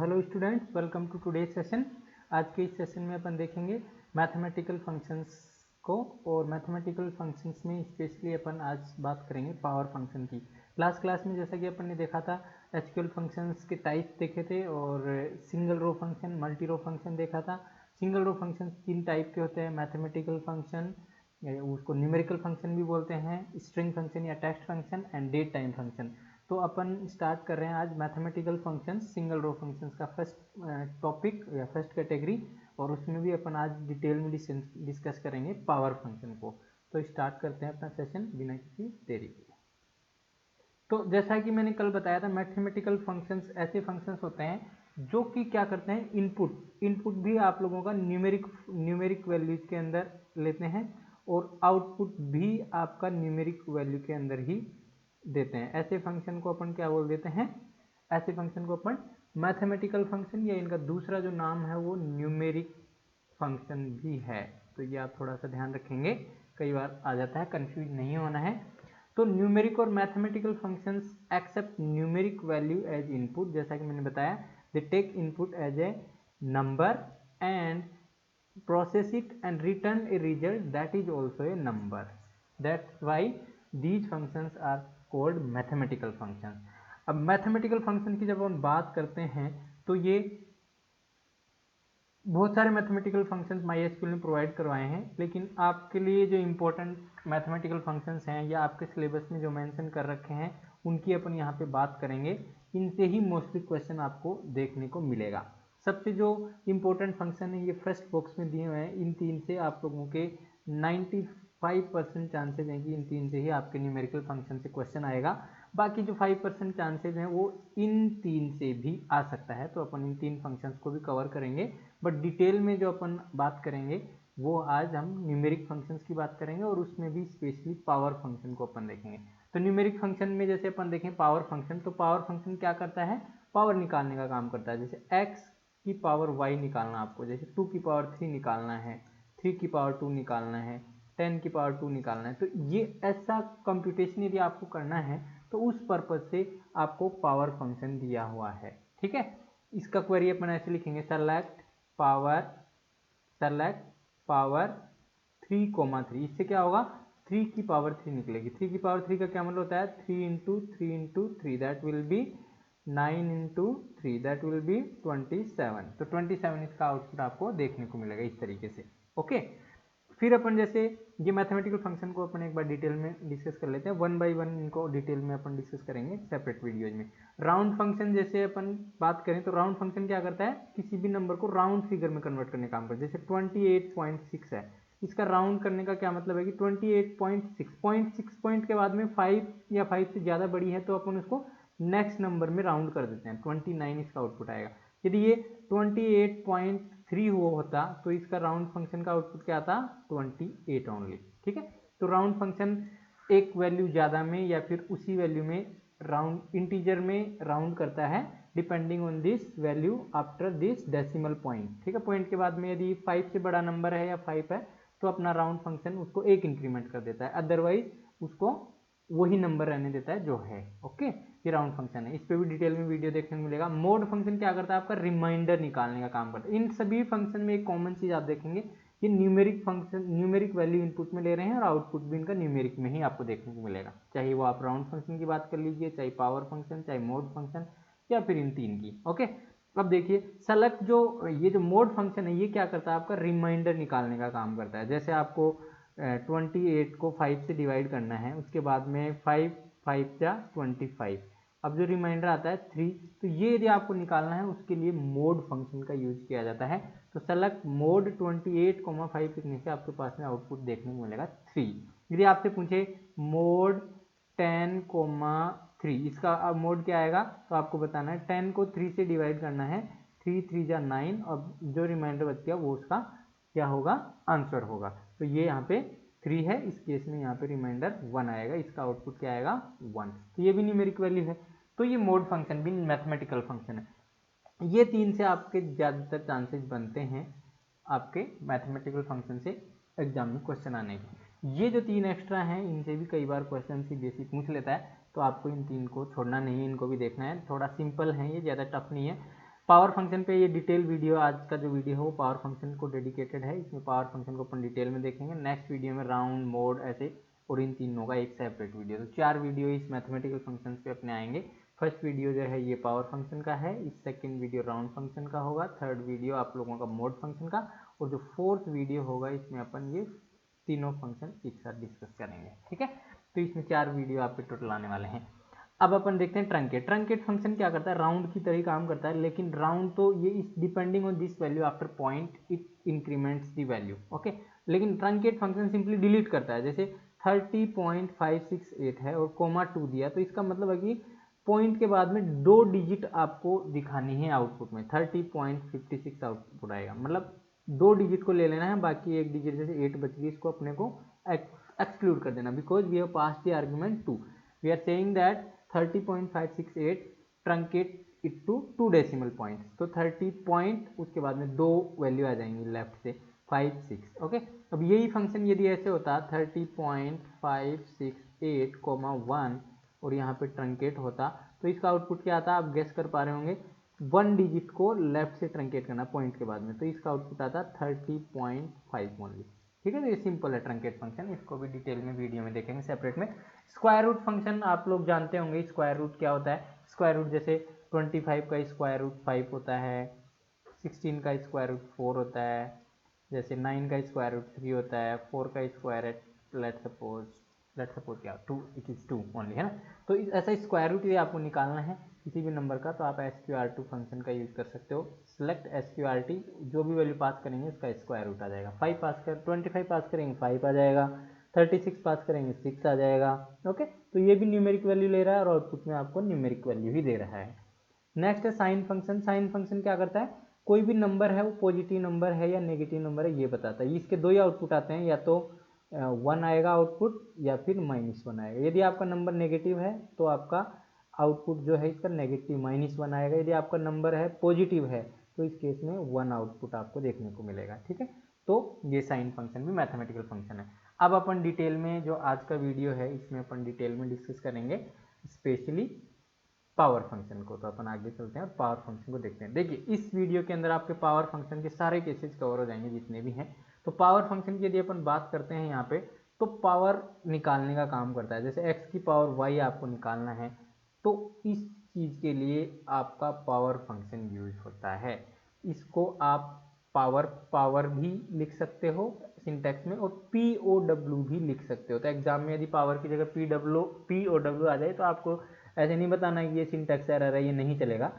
Hello students, welcome to today session. आज के इस सेशन में अपन देखेंगे मैथमेटिकल फंक्शंस को, और मैथमेटिकल फंक्शंस में स्पेशली अपन आज बात करेंगे पावर फंक्शन की। लास्ट क्लास में जैसा कि अपन ने देखा था एसक्यूएल फंक्शंस के टाइप्स देखे थे और सिंगल रो फंक्शन, मल्टी रो फंक्शन देखा था। सिंगल रो फंक्शन 3 टाइप के होते हैं, मैथमेटिकल फंक्शन, उसको न्यूमेरिकल फंक्शन भी बोलते हैं, स्ट्रिंग फंक्शन या text function and date time function. तो अपन स्टार्ट कर रहे हैं आज mathematical functions, single row functions का फर्स्ट टॉपिक या फर्स्ट कैटेगरी, और उसमें भी अपन आज डिटेल में डिस्कस करेंगे पावर फंक्शन को। तो स्टार्ट करते हैं अपना सेशन बिना किसी देरी के। तो जैसा कि मैंने कल बताया था, मैथमेटिकल फंक्शंस ऐसे फंक्शंस होते हैं जो कि क्या करते हैं, इनपुट भी आप लोगों का न्यूमेरिक वैल्यूज के अंदर लेते हैं और आउटपुट भी आपका न्यूमेरिक वैल्यू के अंदर ही देते हैं। ऐसे फंक्शन को अपन क्या बोल देते हैं, ऐसे फंक्शन को अपन मैथमेटिकल फंक्शन, या इनका दूसरा जो नाम है वो न्यूमेरिक फंक्शन भी है। तो ये आप थोड़ा सा ध्यान रखेंगे, कई बार आ जाता है, कंफ्यूज नहीं होना है। तो न्यूमेरिक और mathematical functions accept numeric value as input. जैसा कि मैंने बताया, they take input as a number and process it and return a result that is also a number. That's why these functions are called mathematical functions. अब mathematical function की जब हम बात करते हैं तो ये बहुत सारे मैथमेटिकल फंक्शंस MySQL ने प्रोवाइड करवाए हैं, लेकिन आपके लिए जो इम्पोर्टेंट मैथमेटिकल फंक्शंस हैं या आपके सिलेबस में जो मेंशन कर रखे हैं उनकी अपन यहाँ पे बात करेंगे। इनसे ही मोस्टली क्वेश्चन आपको देखने को मिलेगा। सबसे जो इम्पोर्टेंट फंक्शन है ये फर्स्ट बॉक्स में दिए हुए हैं। इन 3 से आप लोगों के 95% चांसेज हैं कि इन 3 से ही आपके न्यूमेरिकल फंक्शन से क्वेश्चन आएगा। बाकी जो 5% चांसेज हैं वो इन 3 से भी आ सकता है। तो अपन इन 3 फंक्शंस को भी कवर करेंगे, बट डिटेल में जो अपन बात करेंगे वो आज हम न्यूमेरिक फंक्शंस की बात करेंगे, और उसमें भी स्पेशली पावर फंक्शन को अपन देखेंगे। तो न्यूमेरिक फंक्शन में जैसे अपन देखें पावर फंक्शन, तो पावर फंक्शन क्या करता है, पावर निकालने का काम करता है। जैसे x की पावर y निकालना आपको, जैसे 2 की पावर 3 निकालना है, 3 की पावर 2 निकालना है, 10 की पावर 2 निकालना है। तो ये ऐसा कंप्यूटेशन यदि आपको करना है तो उस पर्पज से आपको पावर फंक्शन दिया हुआ है। ठीक है, इसका क्वेरी अपन ऐसे लिखेंगे, सेलेक्ट पावर 3,3। इससे क्या होगा, 3 की पावर 3 निकलेगी। 3 की पावर 3 का क्या मतलब होता है, 3 into 3 into 3, that will B 9 into 3, that will B 27। तो 27 इसका आउटपुट आपको देखने को मिलेगा इस तरीके से। ओके, फिर अपन जैसे ये मैथमेटिकल फंक्शन को अपन एक बार डिटेल में डिस्कस कर लेते हैं, 1 बाई 1 इनको डिटेल में अपन डिस्कस करेंगे सेपरेट वीडियोज में। राउंड फंक्शन जैसे अपन बात करें तो राउंड फंक्शन क्या करता है, किसी भी नंबर को राउंड फिगर में कन्वर्ट करने का काम करता है। जैसे 28.6 है, इसका राउंड करने का क्या मतलब है कि 28.6 पॉइंट के बाद में 5 या 5 से ज़्यादा बड़ी है तो अपन उसको नेक्स्ट नंबर में राउंड कर देते हैं, 29 इसका आउटपुट आएगा। यदि ये 28.3 हुआ होता तो इसका राउंड फंक्शन का आउटपुट क्या आता, 28 ओनली। ठीक है, तो राउंड फंक्शन एक वैल्यू ज़्यादा में या फिर उसी वैल्यू में राउंड इंटीजर में राउंड करता है depending on this value after this decimal point. ठीक है, पॉइंट के बाद में यदि 5 से बड़ा नंबर है या 5 है तो अपना राउंड फंक्शन उसको एक इंक्रीमेंट कर देता है, अदरवाइज उसको वही नंबर रहने देता है जो है। ओके, ये राउंड फंक्शन है, इस पे भी डिटेल में वीडियो देखने को मिलेगा। मोड फंक्शन क्या करता है, आपका रिमाइंडर निकालने का काम करता है। इन सभी फंक्शन में एक कॉमन चीज आप देखेंगे, ये numeric function, numeric value input में ले रहे हैं और आउटपुट भी इनका न्यूमेरिक में ही आपको देखने को मिलेगा। चाहे वो आप राउंड फंक्शन की बात कर लीजिए, चाहे पावर फंक्शन, चाहे मोड फंक्शन, या फिर इन 3 की। ओके, अब देखिए सेलेक्ट, जो ये जो मोड फंक्शन है ये क्या करता है, आपका रिमाइंडर निकालने का काम करता है। जैसे आपको 28 को 5 से डिवाइड करना है, उसके बाद में 5 5 या 25, अब जो रिमाइंडर आता है 3, तो ये यदि आपको निकालना है उसके लिए मोड फंक्शन का यूज किया जाता है। तो सेलेक्ट मोड 28,5 लिखने से आपके पास में आउटपुट देखने को मिलेगा 3। यदि आपसे पूछे मोड 10,3, इसका अब मोड क्या आएगा, तो आपको बताना है 10 को 3 से डिवाइड करना है, 3 3 जा 9, और जो रिमाइंडर बच गया वो उसका क्या होगा, आंसर होगा। तो ये यहाँ पे 3 है, इस केस में यहाँ पे रिमाइंडर 1 आएगा, इसका आउटपुट क्या आएगा, 1। तो ये भी न्यूमेरिक वैल्यू है। तो ये मोड फंक्शन भी मैथमेटिकल फंक्शन है। ये 3 से आपके ज़्यादातर चांसेस बनते हैं आपके मैथमेटिकल फंक्शन से एग्जाम में क्वेश्चन आने के। ये जो 3 एक्स्ट्रा हैं इनसे भी कई बार क्वेश्चन सीबीएसई पूछ लेता है, तो आपको इन 3 को छोड़ना नहीं है, इनको भी देखना है। थोड़ा सिंपल है ये, ज़्यादा टफ नहीं है। पावर फंक्शन पे ये डिटेल वीडियो, आज का जो वीडियो है वो पावर फंक्शन को डेडिकेटेड है, इसमें पावर फंक्शन को अपन डिटेल में देखेंगे। नेक्स्ट वीडियो में राउंड, मोड ऐसे और इन तीनों का एक सेपरेट वीडियो। तो 4 वीडियो इस मैथमेटिकल फंक्शन पे अपने आएंगे। फर्स्ट वीडियो जो है ये पावर फंक्शन का है, इस सेकंड वीडियो राउंड फंक्शन का होगा, थर्ड वीडियो आप लोगों का मोड फंक्शन का, और जो फोर्थ वीडियो होगा इसमें अपन ये तीनों फंक्शन एक साथ डिस्कस करेंगे। ठीक है, तो इसमें 4 वीडियो आप पे टोटल आने वाले हैं। अब अपन देखते हैं ट्रंकेट। ट्रंकेट फंक्शन क्या करता है, राउंड की तरह काम करता है, लेकिन राउंड तो ये इस depending on this value after point it increments the value. Okay, लेकिन ट्रंकेट फंक्शन सिंपली डिलीट करता है। जैसे 30.568 है और कोमा 2 दिया, तो इसका मतलब है कि पॉइंट के बाद में 2 डिजिट आपको दिखानी है आउटपुट में, 30.56 आउटपुट आएगा। मतलब 2 डिजिट को ले लेना है, बाकी एक डिजिट जैसे 8 बच गई इसको अपने को एक्सक्लूड कर देना, because we have passed the argument 2। We are saying that 30.568 truncate it to 2 decimal points. तो 30 पॉइंट उसके बाद में 2 वैल्यू आ जाएंगी लेफ्ट से 5 6। ओके, अब यही फंक्शन यदि ऐसे होता 30.568 कोमा 1 और यहाँ पे ट्रंकेट होता, तो इसका आउटपुट क्या आता, आप गेस कर पा रहे होंगे, 1 डिजिट को लेफ्ट से ट्रंकेट करना पॉइंट के बाद में, तो इसका आउटपुट आता 30.5 ओनली। ठीक है, तो ये सिंपल है ट्रंकेट फंक्शन, इसको भी डिटेल में वीडियो में देखेंगे सेपरेट में। स्क्वायर रूट फंक्शन आप लोग जानते होंगे, स्क्वायर रूट क्या होता है। स्क्वायर रूट जैसे 25 का स्क्वायर रूट 5 होता है, 16 का स्क्वायर रूट 4 होता है, जैसे 9 का स्क्वायर रूट 3 होता है, 4 का स्क्वायर है लेट सपोज क्या 2, इट इज 2 ओनली, है ना। तो ऐसा स्क्वायर रूट यदि आपको निकालना है किसी भी नंबर का, तो आप SQRT फंक्शन का यूज कर सकते हो। सेलेक्ट SQRT, जो भी वैल्यू पास करेंगे उसका स्क्वायर रूट आ जाएगा। 25 पास करेंगे 5 आ जाएगा, 36 पास करेंगे 6 आ जाएगा। ओके, तो ये भी न्यूमेरिक वैल्यू ले रहा है और आउटपुट में आपको न्यूमेरिक वैल्यू ही दे रहा है। नेक्स्ट है साइन फंक्शन। साइन फंक्शन क्या करता है, कोई भी नंबर है वो पॉजिटिव नंबर है या नेगेटिव नंबर है ये बताता है। इसके 2 ही आउटपुट आते हैं, या तो 1 आएगा आउटपुट या फिर -1 आएगा। यदि आपका नंबर नेगेटिव है तो आपका आउटपुट जो है इसका नेगेटिव -1 आएगा। यदि आपका नंबर है पॉजिटिव है तो इस केस में 1 आउटपुट आपको देखने को मिलेगा। ठीक है, तो ये साइन फंक्शन भी मैथमेटिकल फंक्शन है। अब अपन डिटेल में जो आज का वीडियो है इसमें अपन डिटेल में डिस्कस करेंगे स्पेशली पावर फंक्शन को। तो अपन आगे चलते हैं और पावर फंक्शन को देखते हैं। देखिए, इस वीडियो के अंदर आपके पावर फंक्शन के सारे केसेस कवर हो जाएंगे जितने भी हैं। तो पावर फंक्शन की यदि अपन बात करते हैं यहाँ पे, तो पावर निकालने का काम करता है। जैसे x की पावर y आपको निकालना है, तो इस चीज़ के लिए आपका पावर फंक्शन यूज होता है। इसको आप पावर भी लिख सकते हो सिंटैक्स में, और POW भी लिख सकते हो। तो एग्जाम में यदि पावर की जगह POW आ जाए तो आपको ऐसे नहीं बताना कि ये सिंटैक्स एरर है, ये नहीं चलेगा।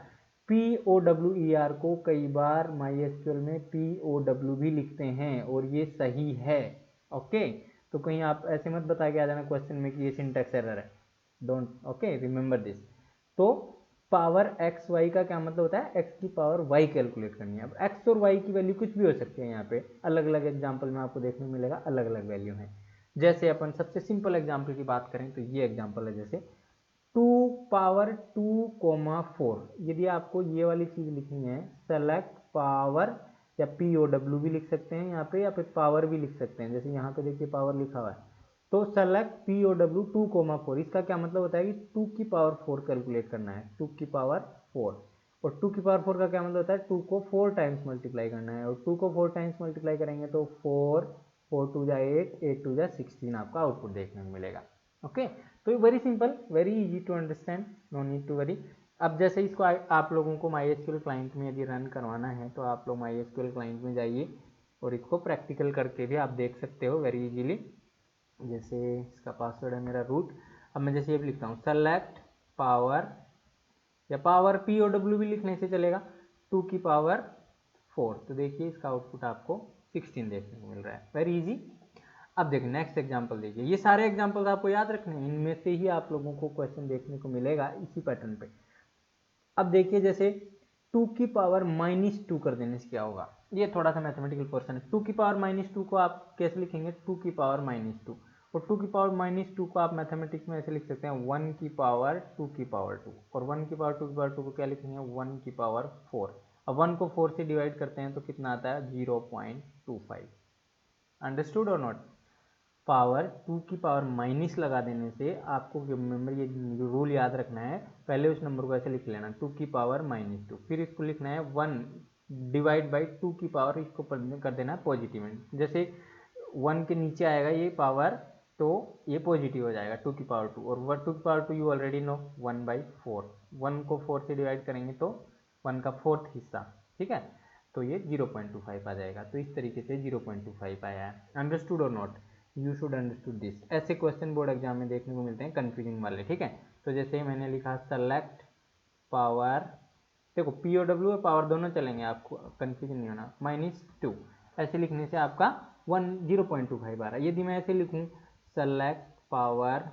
POWER को कई बार MySQL में POW भी लिखते हैं और ये सही है। ओके, तो कहीं आप ऐसे मत बता के आ जाना क्वेश्चन में कि ये सिंटैक्स एरर है। Don't, okay, remember this. तो पावर एक्स वाई का क्या मतलब होता है, एक्स की पावर वाई कैलकुलेट करनी है। अब एक्स और वाई की वैल्यू कुछ भी हो सकती है, यहाँ पे अलग अलग एग्जाम्पल में आपको देखने को मिलेगा अलग अलग वैल्यू है। जैसे अपन सबसे सिंपल एग्जाम्पल की बात करें तो ये एग्जाम्पल है, जैसे 2⁴। यदि आपको ये वाली चीज लिखनी है, सेलेक्ट पावर, या POW भी लिख सकते हैं यहाँ पे, या फिर पावर भी लिख सकते हैं। जैसे यहाँ पे देखिए पावर लिखा हुआ है, तो सेलेक्ट POW 2,4। इसका क्या मतलब होता है कि 2 की पावर 4 कैलकुलेट करना है, 2 की पावर 4। और 2 की पावर 4 का क्या मतलब होता है, 2 को 4 टाइम्स मल्टीप्लाई करना है, और 2 को 4 टाइम्स मल्टीप्लाई करेंगे तो 4 4 2 जा 8, 8 2 जा 16 आपका आउटपुट देखने को मिलेगा। ओके, तो very simple, very easy to understand, no need to worry. अब जैसे इसको आप लोगों को MySQL क्लाइंट में यदि रन करवाना है तो आप लोग MySQL क्लाइंट में जाइए और इसको प्रैक्टिकल करके भी आप देख सकते हो वेरी इजीली। जैसे इसका पासवर्ड है मेरा रूट। अब मैं जैसे ये लिखता हूँ सेलेक्ट पावर, या पावर POW भी लिखने से चलेगा, 2 की पावर 4, तो देखिए इसका आउटपुट आपको 16 देखने को मिल रहा है, वेरी इजी। अब देखिए नेक्स्ट एग्जांपल देखिए, ये सारे एग्जांपल्स आपको याद रखने हैं, इनमें से ही आप लोगों को क्वेश्चन देखने को मिलेगा इसी पैटर्न पे। अब देखिए जैसे 2 की पावर -2 कर देने से क्या होगा, ये थोड़ा सा मैथमेटिकल पोर्शन है। 2 की पावर -2 को आप कैसे लिखेंगे, 2 की पावर -2, और 2 की पावर -2 को आप मैथमेटिक्स में ऐसे लिख सकते हैं 1 की पावर 2 की पावर 2, और 1 की पावर 2 की पावर 2 को क्या लिखेंगे 1 की पावर 4। अब 1 को 4 से डिवाइड करते हैं तो कितना आता है 0.25। अंडरस्टूड और नॉट। पावर 2 की पावर माइनस लगा देने से आपको रिमेंबर ये रूल याद रखना है, पहले उस नंबर को ऐसे लिख लेना 2 की पावर -2, फिर इसको लिखना है 1 डिवाइड बाई 2 की पावर, इसको कर देना है पॉजिटिव में। जैसे 1 के नीचे आएगा ये पावर तो ये पॉजिटिव हो जाएगा 2 की पावर 2, और 2 की पावर 2 यू ऑलरेडी नो 1/4, 1 को 4 से डिवाइड करेंगे तो 1 का 4th हिस्सा, ठीक है, तो ये 0.25 आ जाएगा। तो इस तरीके से 0.25 आया है। अंडरस्टूड और not? You should understood this. ऐसे क्वेश्चन बोर्ड एग्जाम में देखने को मिलते हैं कंफ्यूजिंग वाले, ठीक है। तो जैसे ही मैंने लिखा सेलेक्ट पावर, देखो पी और डब्ल्यू और पावर दोनों चलेंगे, आपको कंफ्यूजन नहीं होना, -2 ऐसे लिखने से आपका 0.25 आ रहा है। यदि मैं ऐसे लिखूं सेलेक्ट पावर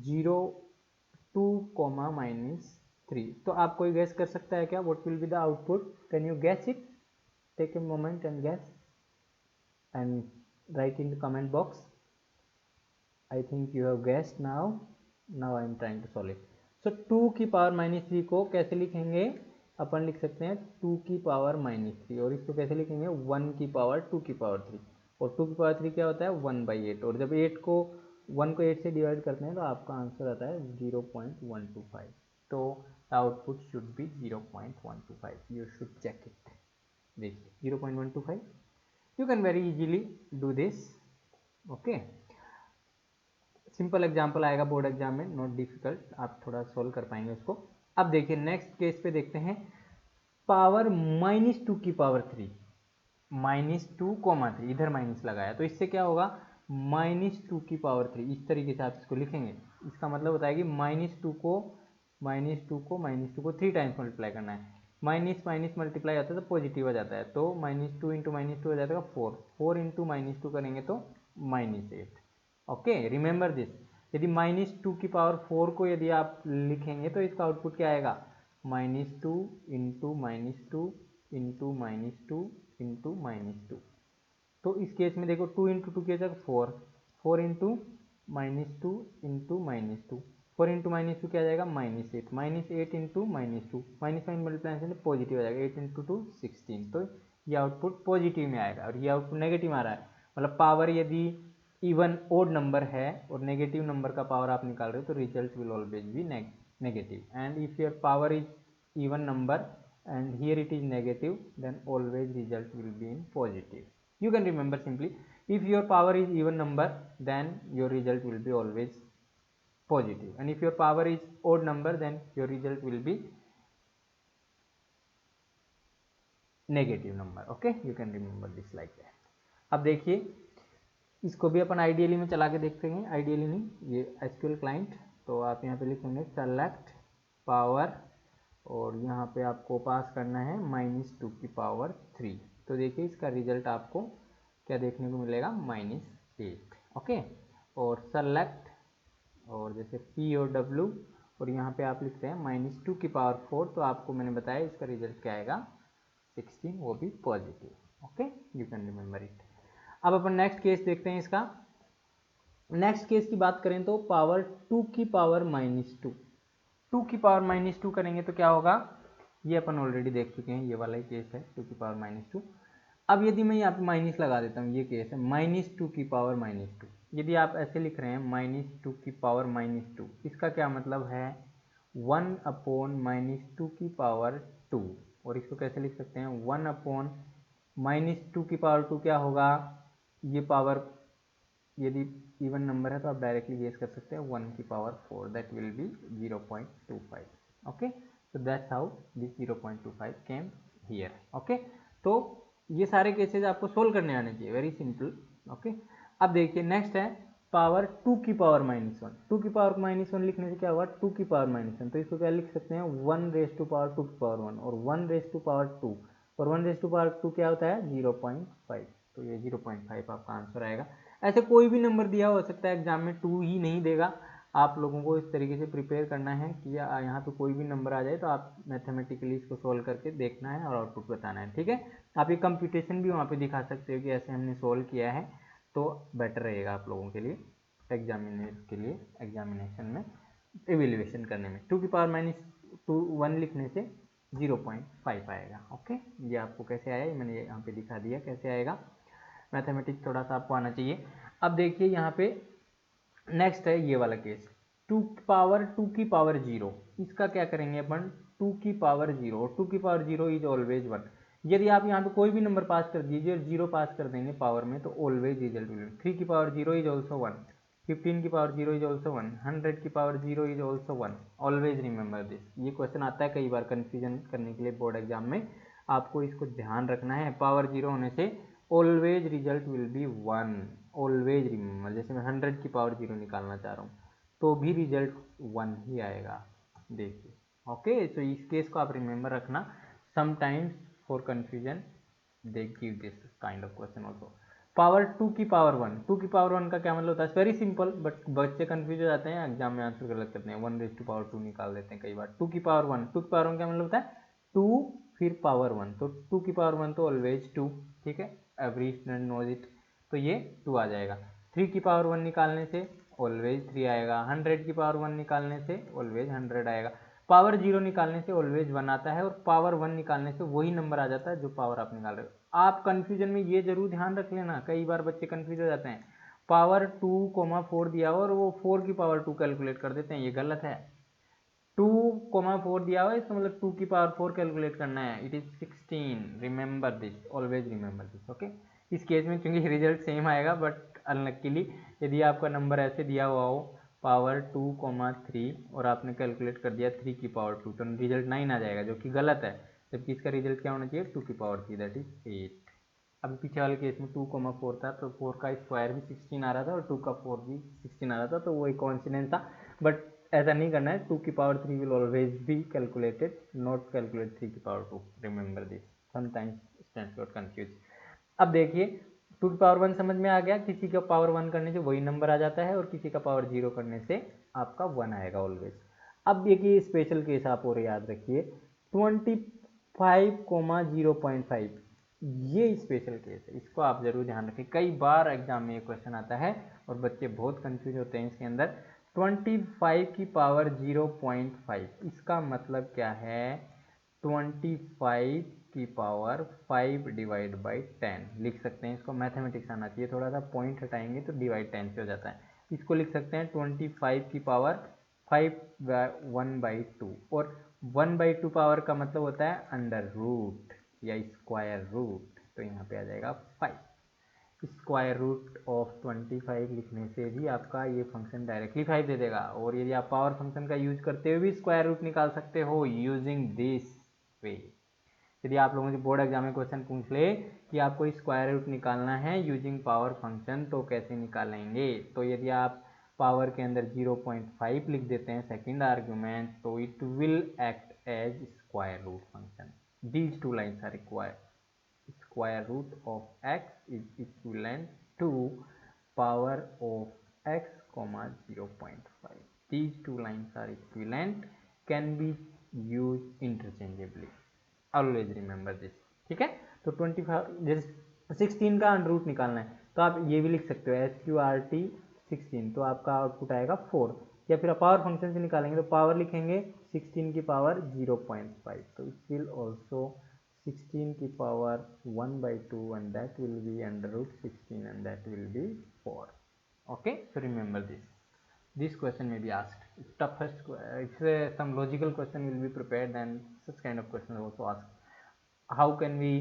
0 2 -3, तो आप कोई गैस कर सकता है क्या what will be the output? Can you guess it? Take a moment and guess and write in the comment box. I think you have guessed now. Now I am trying to solve it. So 2 की power -3 को कैसे लिखेंगे? अपन लिख सकते हैं 2 की power -3, और इसको कैसे लिखेंगे 1 की पावर 2 की पावर 3, और 2 की पावर 3 क्या होता है 1/8, और जब 1 को 8 से डिवाइड करते हैं तो आपका आंसर आता है 0.125। तो output should be 0.125, you should check it. देखिए 0.125, you can very easily do this, okay। Simple example आएगा बोर्ड एग्जाम में, नॉट डिफिकल्ट, आप थोड़ा सोल्व कर पाएंगे उसको। अब देखिए नेक्स्ट केस पे देखते हैं, पावर -2 की पावर 3, -2, इधर माइनस लगाया तो इससे क्या होगा -2 की पावर 3, इस तरीके से आप इसको लिखेंगे। इसका मतलब होता है कि -2 को 3 टाइम्स मल्टीप्लाई करना है, माइनस माइनस मल्टीप्लाई होता है तो पॉजिटिव आ जाता है, तो -2 इंटू -2 हो जाएगा 4, 4 इंटू -2 करेंगे तो -8। Okay, remember this. यदि -2 की पावर 4 को यदि आप लिखेंगे तो इसका आउटपुट क्या आएगा -2 इंटू -2 इंटू -2 इंटू -2। तो इस केस में देखो 2 इंटू 2 क्या 4, 4 इंटू -2 इंटू -2, 4 इंटू -2 क्या आ जाएगा -8, -8 इंटू -2, -9 मल्टीप्लाइजेशन में पॉजिटिव आ जाएगा, 8 इंटू 2 16। तो ये आउटपुट पॉजिटिव में आएगा, और ये आउटपुट नेगेटिव आ रहा है, मतलब पावर यदि इवन ओड नंबर है और नेगेटिव नंबर का पावर आप निकाल रहे हो तो result will always be negative, and if your power is even number and here it is negative, then always result will be in positive. You can remember simply, if your power is even number then your result will be always positive, and if your power is odd number then your result will be negative number. Okay, you can remember this like that. अब देखिए इसको भी अपन ideally में चला के देखते हैं, ideally नहीं, ये एसक्यूएल क्लाइंट, तो आप यहाँ पे लिखेंगे सेलेक्ट पावर, और यहाँ पे आपको पास करना है -2 की पावर 3, तो देखिए इसका रिजल्ट आपको क्या देखने को मिलेगा -8। ओके, और सेलेक्ट, और जैसे P और W, और यहाँ पे आप लिखते हैं -2 की पावर 4, तो आपको मैंने बताया इसका रिजल्ट क्या आएगा 16, वो भी positive. Okay, you can remember it. अब अपन नेक्स्ट केस देखते हैं इसका। नेक्स्ट केस की बात करें तो पावर 2 की पावर -2, 2 की पावर -2 करेंगे तो क्या होगा, ये अपन ऑलरेडी देख चुके हैं, ये वाला ही केस है 2 की पावर -2। अब यदि मैं यहाँ पे माइनस लगा देता हूँ, ये केस है -2 की पावर -2, यदि आप ऐसे लिख रहे हैं -2 की पावर -2, इसका क्या मतलब है 1/-2 की पावर 2, और इसको कैसे लिख सकते हैं 1/-2 की पावर 2 क्या होगा, ये पावर यदि इवन नंबर है तो आप डायरेक्टली गेस कर सकते हैं 1 की power 4, that will B 0.25। Okay, so that's how this 0.25 came here। Okay, तो ये सारे केसेस आपको सोल्व करने आने चाहिए, वेरी सिंपल। ओके, अब देखिए नेक्स्ट है पावर 2 की पावर -1, 2 की पावर -1 लिखने से क्या होगा 2 की पावर -1, तो इसको क्या लिख सकते हैं 1 रेज टू पावर 2 की पावर 1, और 1 रेज टू पावर 2, और 1 रेज टू पावर 2 क्या होता है 0.5, तो ये 0.5 आपका आंसर आएगा। ऐसे कोई भी नंबर दिया हो सकता है एग्जाम में 2 ही नहीं देगा, आप लोगों को इस तरीके से प्रिपेयर करना है कि यहाँ पे कोई भी नंबर आ जाए तो आप मैथमेटिकली इसको सोल्व करके देखना है और आउटपुट बताना है, ठीक है। आप ये कंप्यूटेशन भी वहाँ पे दिखा सकते हो कि ऐसे हमने सोल्व किया है, तो बेटर रहेगा आप लोगों के लिए एग्जामिनेशन में एवेल्युएशन करने में। 2 की पावर -1 लिखने से 0.5 आएगा। ओके, ये आपको कैसे आया, मैंने यहाँ पे दिखा दिया कैसे आएगा। मैथमेटिक्स थोड़ा सा आपको आना चाहिए। अब देखिए यहाँ पे नेक्स्ट है ये वाला केस, 2 की पावर 0, इसका क्या करेंगे अपन, 2 की पावर 0, और 2 की पावर 0 इज ऑलवेज 1। यदि आप यहाँ पे कोई भी नंबर पास कर दीजिए और 0 पास कर देंगे पावर में, तो ऑलवेज रिजल्ट विल बी 3 की पावर 0 इज ऑल्सो 1, 15 की पावर 0 इज ऑल्सो 1, 100 की power 0 is also 1। Always remember this. ये क्वेश्चन आता है कई बार कन्फ्यूजन करने के लिए बोर्ड एग्जाम में, आपको इसको ध्यान रखना है। पावर 0 होने से always result will be 1, always remember. जैसे मैं 100 की पावर 0 निकालना चाह रहा हूँ तो भी रिजल्ट 1 ही आएगा, देखिए। ओके, तो इस केस को आप रिमेंबर रखना। Sometimes for confusion they give this kind of question also. Power 2 की पावर 1, 2 की पावर 1 का क्या मतलब होता है, वेरी सिंपल, बट बच्चे कंफ्यूज हो जाते हैं, एग्जाम में आंसर गलत करते हैं, 1 रेज टू पावर 2 निकाल देते हैं कई बार। 2 की पावर 1, 2 की पावर 1 क्या मतलब होता है, 2 फिर पावर 1, तो 2 की पावर 1 तो ऑलवेज 2, ठीक है, एवरी स्टूडेंट नोज इट, तो ये 2 आ जाएगा। 3 की पावर 1 निकालने से ऑलवेज 3 आएगा, 100 की पावर 1 निकालने से ऑलवेज 100 आएगा, पावर 0 निकालने से ऑलवेज 1 आता है, और पावर 1 निकालने से वही नंबर आ जाता है जो पावर आप निकाल रहे हो। आप कंफ्यूजन में ये जरूर ध्यान रख लेना, कई बार बच्चे कंफ्यूज हो जाते हैं, पावर 2,4 दिया हो और वो 4 की पावर 2 कैलकुलेट कर देते हैं, ये गलत है। 2,4 दिया हुआ है, इसका मतलब 2 की पावर 4 कैलकुलेट करना है, it is 16, remember this, always remember this. Okay, इस केस में चूंकि रिजल्ट सेम आएगा, बट अनलकीली यदि आपका नंबर ऐसे दिया हुआ हो पावर 2,3 और आपने कैलकुलेट कर दिया 3 की पावर 2, तो रिजल्ट 9 आ जाएगा, जो कि गलत है, जबकि इसका रिजल्ट क्या होना चाहिए, 2 की पावर 3, दैट इज 8। अभी पीछे वाले केस में 2,4 था, तो 4 का स्क्वायर भी 16 आ रहा था और 2 का 4 भी 16 आ रहा था, तो वो एक कॉन्सिडेंस था। बट ऐसा नहीं करना है, 2 की power 3 will always be calculated, not calculate 3 की power 2, remember this, sometimes students got confuse. अब देखिए 2 की पावर 1 समझ में आ गया, किसी का पावर 1 करने से वही नंबर आ जाता है और किसी का पावर 0 करने से आपका 1 आएगा ऑलवेज। अब देखिए स्पेशल केस आप और याद रखिए, 25,0.5, ये स्पेशल केस है, इसको आप जरूर ध्यान रखें, कई बार एग्जाम में ये क्वेश्चन आता है और बच्चे बहुत कंफ्यूज होते हैं इसके अंदर। 25 की पावर 0.5, इसका मतलब क्या है, 25 की पावर 5 डिवाइड बाई 10 लिख सकते हैं, इसको मैथमेटिक्स आना चाहिए, थोड़ा सा पॉइंट हटाएंगे तो डिवाइड 10 से हो जाता है। इसको लिख सकते हैं 25 की पावर 5 1/2, और 1/2 पावर का मतलब होता है अंडर रूट या स्क्वायर रूट, तो यहाँ पे आ जाएगा 5। स्क्वायर रूट ऑफ 25 लिखने से भी आपका ये फंक्शन डायरेक्टली 5 दे देगा, और यदि आप पावर फंक्शन का यूज करते हुए भी स्क्वायर रूट निकाल सकते हो यूजिंग दिस वे। यदि आप लोगों से बोर्ड एग्जाम में क्वेश्चन पूछ ले कि आपको स्क्वायर रूट निकालना है यूजिंग पावर फंक्शन, तो कैसे निकालेंगे, तो यदि आप पावर के अंदर 0.5 लिख देते हैं सेकेंड आर्ग्यूमेंट, तो it will act as square root function. These two lines are required, square root of x is equivalent to power of x comma 0.5. These two lines are equivalent, can be used interchangeably, always remember this, ठीक है। तो 25 जैसे 16 का under root निकालना है तो आप ये भी लिख सकते हो SQRT 16, तो आपका आउटपुट आएगा 4, या फिर आप पावर फंक्शन से निकालेंगे तो पावर लिखेंगे 16 की पावर 0.5, तो इट विल ऑल्सो 16 की power 1/2 and that will be under root 16 and that will be 4. Okay, so remember this question may be asked, it's toughest, it's some logical question will be prepared and such kind of questions also asked. How can we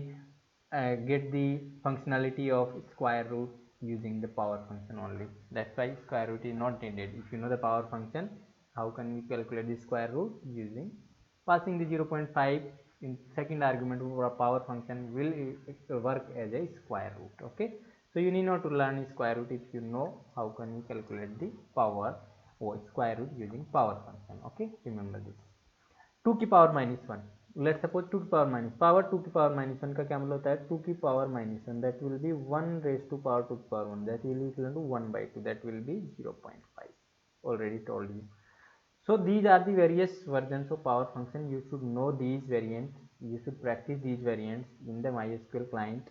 get the functionality of square root using the power function only, that's why square root is not needed. If you know the power function, how can we calculate the square root using passing the 0.5 in second argument for a power function will work as a square root. Okay, so you need not to learn square root if you know how can we calculate the power or square root using power function. Okay, remember this. 2 की power -1, let suppose 2 की power minus power 2 की power -1 का क्या मतलब होता है, 2 की power -1 that will be 1 raise to power 2 की power 1, that will be equal to 1/2, that will be 0.5, already told you. So these are the various versions of power function, you should know these variants, you should practice these variants in the MySQL client.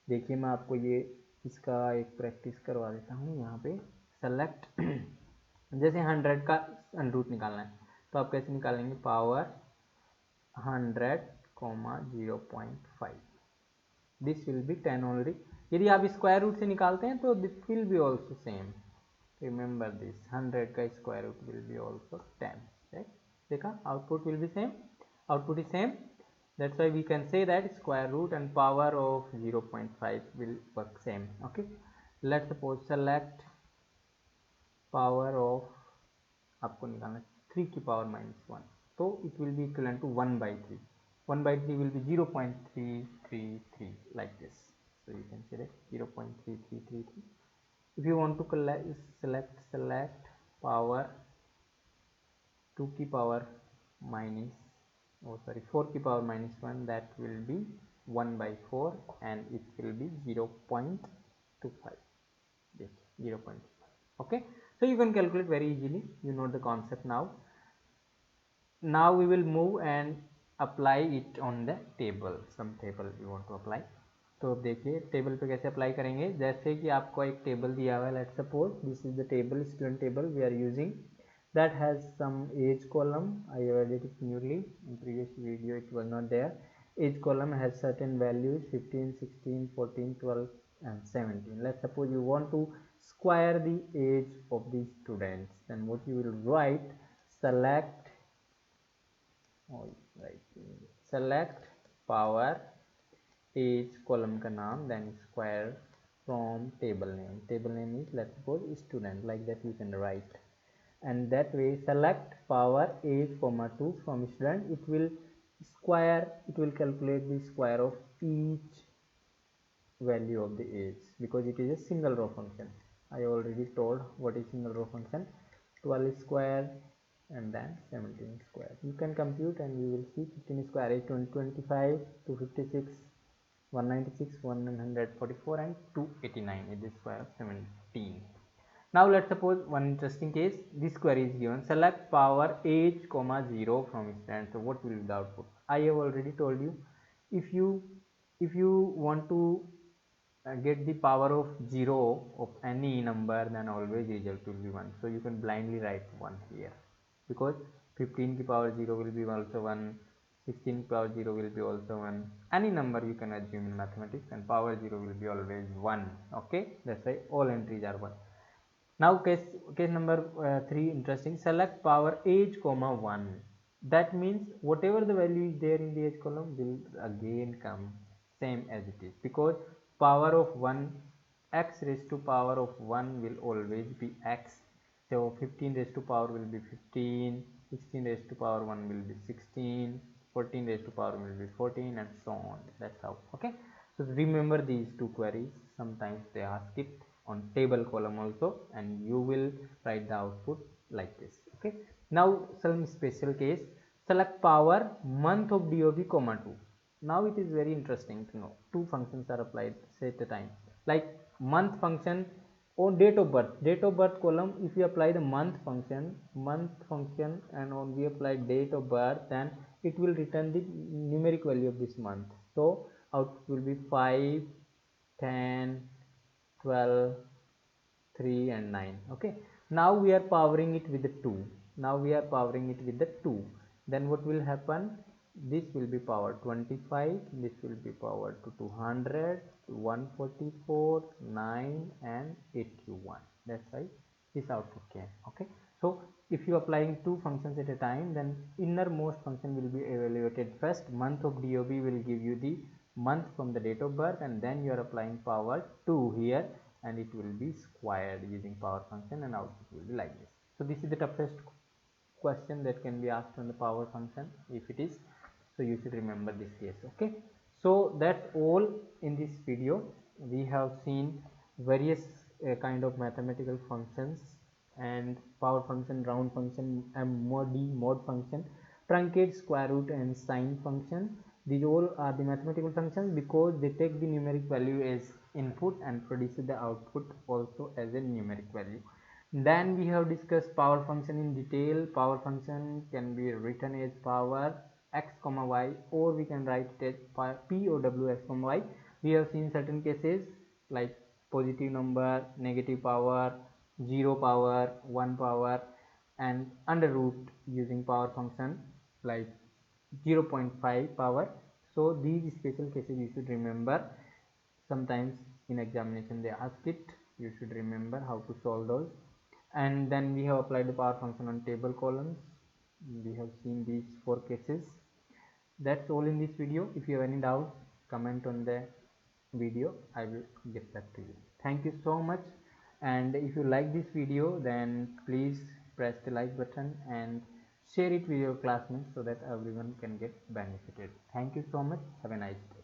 देखिए मैं आपको ये इसका एक practice करवा देता हूँ, यहाँ पे सेलेक्ट जैसे 100 का अंडर रूट निकालना है तो आप कैसे निकालेंगे, power 100, 0.5, this will be 10 only. यदि आप स्क्वायर रूट से निकालते हैं तो this will be also same, remember this, 100 का square root will be also 10, right. देखा, output will be same, output is same. That's why we can say that square root and power of 0.5 will work same. Okay, let's suppose select power of, आपको निकालना 3 की power -1, तो it will be equivalent to 1/3. 1/3 will be 0.333 like this. So you can say that 0.3333. If you want to select power 2 की power minus, oh sorry, 4 की power -1, that will be 1/4 and it will be 0.25. 0.25. Okay, so you can calculate very easily, you know the concept now. Now we will move and apply it on the table, some table we want to apply. तो देखिए table पे कैसे apply करेंगे। जैसे कि आपको एक table दिया हुआ है, let's suppose this is the table, student table we are using, that has some age column. I have added it newly, in previous video it was not there. Age column has certain values 15, 16, 14, 12 and 17. Let's suppose you want to square the age of the students, then what you will write, select, select power age column का नाम, then square from table name. Table name is, let's suppose, student, like that you can write. And that way select power age comma 2 from student, it will square, it will calculate the square of each value of the age, because it is a single row function. I already told what is single row function, 12 square and then 17 square. You can compute and you will see 15 square is 25 to 56, 196, 144 and 289 is the square of 17. Now let's suppose one interesting case, this query is given, select power age comma 0 from student. So what will be the output? I have already told you, if you want to get the power of 0 of any number, then always result will be 1. So you can blindly write 1 here, because 15 की power 0 will be also 1, 16 power 0 will be also 1, any number you can assume in mathematics, and power 0 will be always 1. Okay, that's why all entries are 1. Now case number 3, interesting, select power age comma 1. That means whatever the value is there in the age column will again come same as it is, because power of 1, x raised to power of 1 will always be x. So 15 raised to power will be 15, 16 raised to power 1 will be 16, 14 raised to power will be 14 and so on. That's how. Okay, so remember these two queries, sometimes they ask it on table column also, and you will write the output like this. Okay, now some special case, select power month of DOB comma 2. Now it is very interesting to know two functions are applied at a time, like month function or date of birth column. If you apply the month function and on we apply date of birth, then it will return the numeric value of this month. So output will be 5, 10, 12, 3 and 9. Okay, now we are powering it with the 2. Then what will happen, this will be power 25, this will be power to 200, 144, 9 and 81. That's why this output came. Okay, so if you applying two functions at a time, then innermost function will be evaluated first. Month of DOB will give you the month from the date of birth, and then you are applying power 2 here, and it will be squared using power function, and output will be like this. So this is the toughest question that can be asked on the power function, if it is, so you should remember this case. Okay, so that's all in this video. We have seen various kind of mathematical functions, and power function, round function, mod function, truncate, square root and sine function. These all are the mathematical functions because they take the numeric value as input and produce the output also as a numeric value. Then we have discussed power function in detail. Power function can be written as power x comma y, or we can write it as p or w x comma y. We have seen certain cases like positive number, negative power, 0 power, 1 power, and under root using power function like 0.5 power. So these special cases you should remember. sometimes in examination they ask it, you should remember how to solve those. And then we have applied the power function on table columns. We have seen these 4 cases. That's all in this video. If you have any doubt, comment on the video, I will get back to you. Thank you so much, and if you like this video, then please press the like button and share it with your classmates so that everyone can get benefited. Thank you so much. Have a nice day.